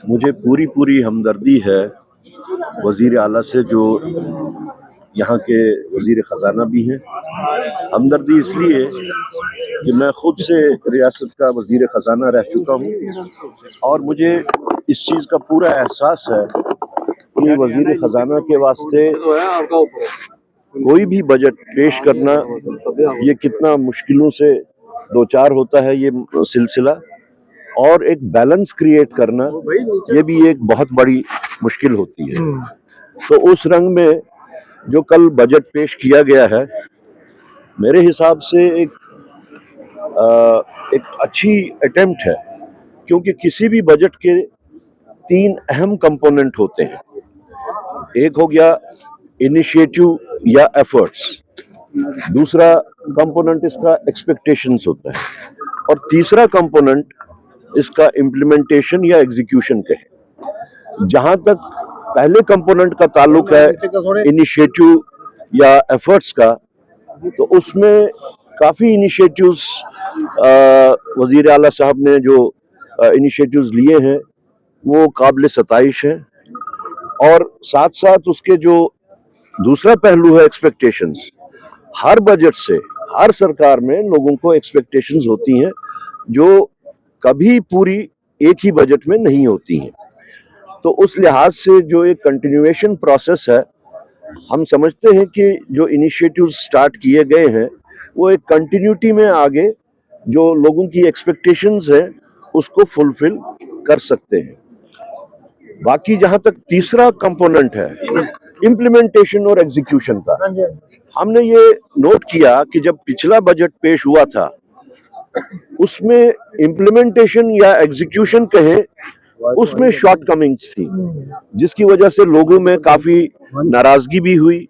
मुझे पूरी पूरी हमदर्दी है वज़ीर आला से, जो यहाँ के वज़ीर ख़जाना भी हैं। हमदर्दी इसलिए कि मैं खुद से रियासत का वज़ीर ख़जाना रह चुका हूँ और मुझे इस चीज़ का पूरा एहसास है कि वज़ीर ख़जाना के वास्ते कोई भी बजट पेश करना ये कितना मुश्किलों से दो चार होता है ये सिलसिला, और एक बैलेंस क्रिएट करना ये भी एक बहुत बड़ी मुश्किल होती है। तो उस रंग में जो कल बजट पेश किया गया है, मेरे हिसाब से एक अच्छी अटेम्प्ट है, क्योंकि किसी भी बजट के तीन अहम कंपोनेंट होते हैं। एक हो गया इनिशिएटिव या एफर्ट्स, दूसरा कंपोनेंट इसका एक्सपेक्टेशंस होता है, और तीसरा कंपोनेंट इसका इम्प्लीमेंटेशन या एग्जीक्यूशन का है। जहां तक पहले कंपोनेंट का ताल्लुक है इनिशिएटिव या एफर्ट्स का, तो उसमें काफ़ी इनिशिएटिव्स वज़ीर आला साहब ने जो इनिशिएटिव्स लिए हैं वो काबिल सताइश हैं, और साथ साथ उसके जो दूसरा पहलू है एक्सपेक्टेशंस, हर बजट से हर सरकार में लोगों को एक्सपेक्टेशंस होती हैं जो कभी पूरी एक ही बजट में नहीं होती हैं। तो उस लिहाज से जो एक कंटिन्यूएशन प्रोसेस है, हम समझते हैं कि जो इनिशिएटिव्स स्टार्ट किए गए हैं वो एक कंटिन्यूटी में आगे जो लोगों की एक्सपेक्टेशंस हैं उसको फुलफिल कर सकते हैं। बाकी जहां तक तीसरा कंपोनेंट है इम्प्लीमेंटेशन और एग्जीक्यूशन का, हमने ये नोट किया कि जब पिछला बजट पेश हुआ था उसमें इम्प्लीमेंटेशन या एग्जीक्यूशन कहे उसमें शॉर्टकमिंग्स थी, जिसकी वजह से लोगों में काफी नाराजगी भी हुई।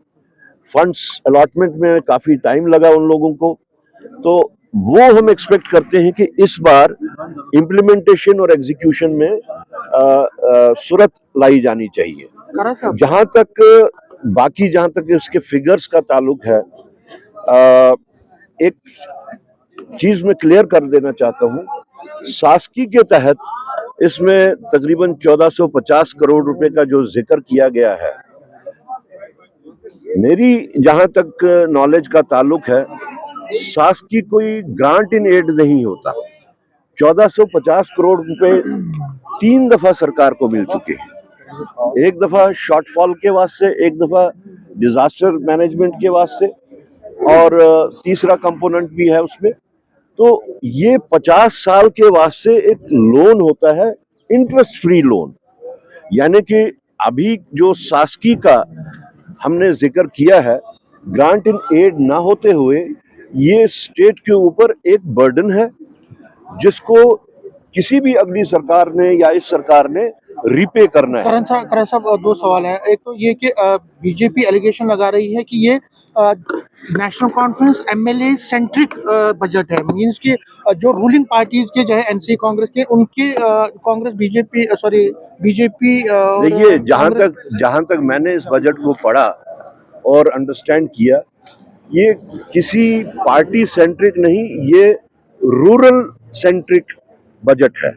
फंड्स अलॉटमेंट में काफी टाइम लगा उन लोगों को। तो वो हम एक्सपेक्ट करते हैं कि इस बार इम्प्लीमेंटेशन और एग्जीक्यूशन में सूरत लाई जानी चाहिए। जहां तक इसके फिगर्स का ताल्लुक है, एक चीज मैं क्लियर कर देना चाहता हूं, शासकी के तहत इसमें तकरीबन 1450 करोड़ रुपए का जो जिक्र किया गया है, मेरी जहां तक नॉलेज का ताल्लुक है, शासकी कोई ग्रांट इन एड नहीं होता। 1450 करोड़ रुपए 3 दफा सरकार को मिल चुके हैं, एक दफा शॉर्टफॉल के वास्ते, एक दफा डिजास्टर मैनेजमेंट के वास्ते, और तीसरा कंपोनेंट भी है उसमें। तो ये 50 साल के वास्ते एक लोन होता है, इंटरेस्ट फ्री लोन। यानी कि अभी जो शासकी का हमने जिक्र किया है, ग्रांट इन एड ना होते हुए ये स्टेट के ऊपर एक बर्डन है जिसको किसी भी अगली सरकार ने या इस सरकार ने रिपे करना है। करण साहब, दो सवाल है। एक तो ये कि बीजेपी एलिगेशन लगा रही है कि ये national conference MLA centric budget है, मींस कि जो रूलिंग पार्टीज के जो है एनसी कांग्रेस के, उनके कांग्रेस बीजेपी देखिए, जहां तक मैंने इस बजट को पढ़ा और अंडरस्टैंड किया, ये किसी पार्टी सेंट्रिक नहीं, ये रूरल सेंट्रिक बजट है।